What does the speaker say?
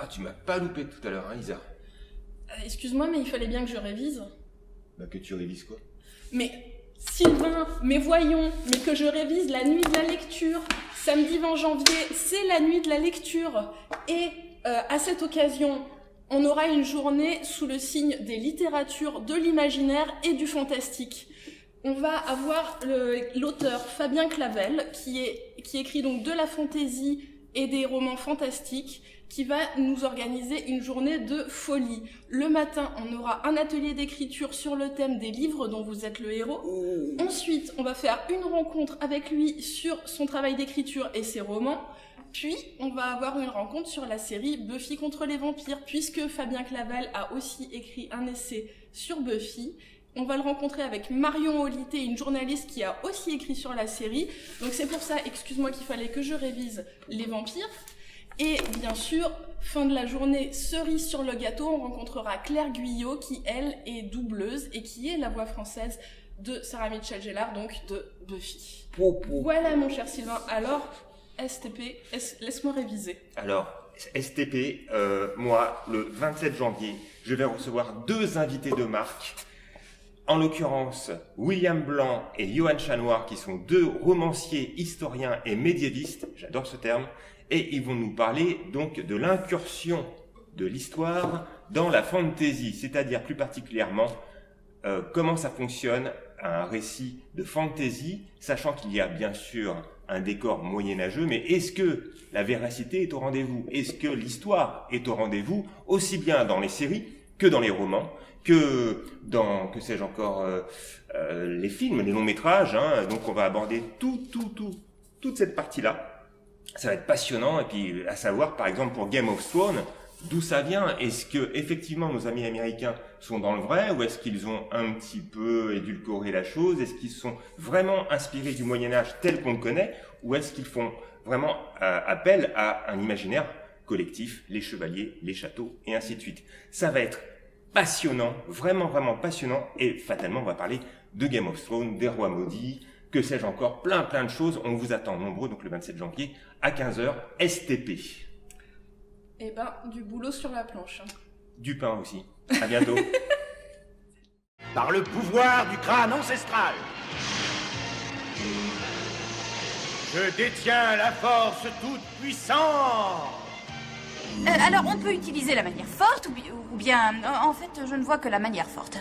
tu m'as pas loupé tout à l'heure, hein, Isa? Excuse-moi, mais il fallait bien que je révise. Bah que tu révises quoi? Mais Sylvain, mais voyons, mais que je révise la nuit de la lecture. Samedi 20 janvier, c'est la nuit de la lecture. Et à cette occasion, on aura une journée sous le signe des littératures, de l'imaginaire et du fantastique. On va avoir l'auteur Fabien Clavel, qui écrit donc de la fantaisie et des romans fantastiques, qui va nous organiser une journée de folie. Le matin, on aura un atelier d'écriture sur le thème des livres dont vous êtes le héros. Ensuite, on va faire une rencontre avec lui sur son travail d'écriture et ses romans. Puis, on va avoir une rencontre sur la série Buffy contre les vampires, puisque Fabien Clavel a aussi écrit un essai sur Buffy. On va le rencontrer avec Marion Olité, une journaliste qui a aussi écrit sur la série. Donc c'est pour ça, excuse-moi, qu'il fallait que je révise les vampires. Et bien sûr, fin de la journée, cerise sur le gâteau, on rencontrera Claire Guyot, qui elle est doubleuse et qui est la voix française de Sarah Michelle Gellar, donc de Buffy. Voilà mon cher Sylvain, alors STP, laisse-moi réviser. Alors, STP, moi, le 27 janvier, je vais recevoir 2 invités de marque. En l'occurrence, William Blanc et Johan Chanoir, qui sont 2 romanciers, historiens et médiévistes, j'adore ce terme, et ils vont nous parler donc de l'incursion de l'histoire dans la fantasy, c'est-à-dire plus particulièrement comment ça fonctionne un récit de fantasy, sachant qu'il y a bien sûr un décor moyenâgeux, mais est-ce que la véracité est au rendez-vous? Est-ce que l'histoire est au rendez-vous, aussi bien dans les séries que dans les romans, que dans, que sais-je encore, les films, les longs métrages, hein. Donc on va aborder toute cette partie-là. Ça va être passionnant, et puis à savoir, par exemple, pour Game of Thrones, d'où ça vient? Est-ce que effectivement nos amis américains sont dans le vrai, ou est-ce qu'ils ont un petit peu édulcoré la chose? Est-ce qu'ils sont vraiment inspirés du Moyen-Âge tel qu'on le connaît, ou est-ce qu'ils font vraiment appel à un imaginaire collectif, les chevaliers, les châteaux, et ainsi de suite? Ça va être passionnant, vraiment passionnant, et fatalement on va parler de Game of Thrones, des rois maudits, que sais-je encore, plein de choses. On vous attend nombreux, donc le 27 janvier à 15h, STP. Eh ben, du boulot sur la planche. Du pain aussi. À bientôt. Par le pouvoir du crâne ancestral, je détiens la force toute puissante. Alors, on peut utiliser la manière forte ou bien... En fait, je ne vois que la manière forte.